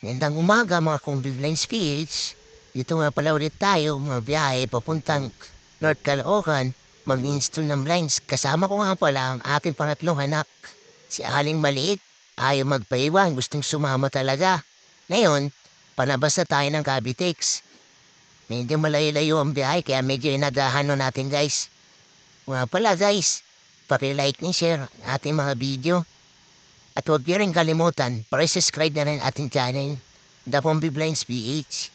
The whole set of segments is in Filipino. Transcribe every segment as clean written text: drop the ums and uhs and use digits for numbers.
Magandang umaga mga Convenience PH. Dito nga pala ulit tayo, mga biyahe papuntang North Caloocan, mag-install ng blinds. Kasama ko nga pala ang aking pangatlong anak, si Aling Maliit. Ayaw magpaiwan, gustong sumama talaga. Ngayon, panabas na tayo ng Cavitex. Medyo malayo-layo ang biyahe kaya medyo inagahan natin guys. Nga pala guys, paki-like and share ang ating mga video. At huwag niyo rin kalimutan, subscribe na rin ating channel, The Pombi Blinds PH.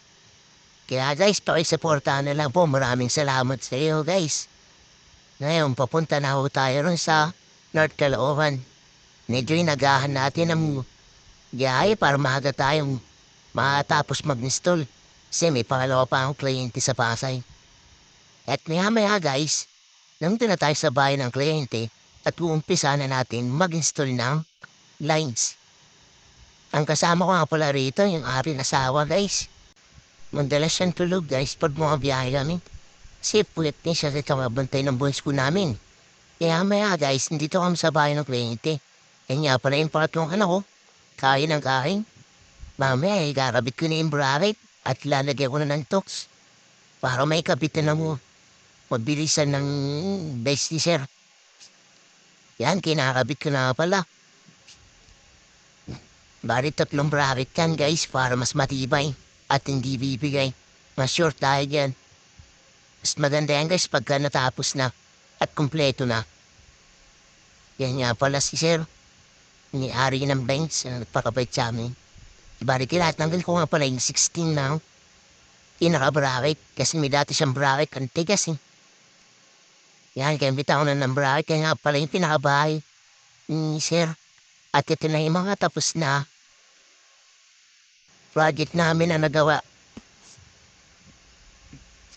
Kaya guys, pakisuportahan na lang po. Maraming salamat sa iyo guys. Ngayon, papunta na ho tayo rin sa North Caloocan. Medyo inagahan natin ang biyahe para maaga tayong matapos mag-install. Kasi may pangalawa pa akong kliyente sa Pasay. At maya guys, nandun na tayo sa bahay ng kliyente at uumpisa na natin mag-install ng lines. Ang kasama ko nga pala rito, yung aking asawa, guys. Madalas siyang tulog, guys, pag mga biyahe kami. Kasi pulit niya siya rito mabantay ng bunso ko namin. Kaya maya, guys, nandito kami sa bahay ng kliyente. Kaya nga pala yung pangatlong anak ko, kain ng kain. Mamaya, ikarabit ko na yung bracket at lalagyan ko na ng tox. Para may kapitan na mo. Mabilisan ng best sir. Yan, kinakabit ko na pala. Bali 3 bracket yan guys para mas matibay at hindi bibigay. Mas short tayo dyan. Mas maganda yan guys pagka natapos na at kumpleto na. Yan nga pala si sir. Ni-ari ng banks na nagpakabait sa amin. Bali tinatanggal ko nga pala yung 16 na pinaka-bracket kasi may dati siyang bracket ang tigas eh. Yan kaya bitaw na ng bracket kaya nga pala yung pinaka-bahay ni sir. At ito na yung mga tapos na project namin na nagawa.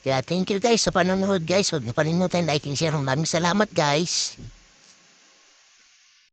Kaya thank you guys sa panonood guys. Huwag na palimutan like and share. Maraming salamat guys.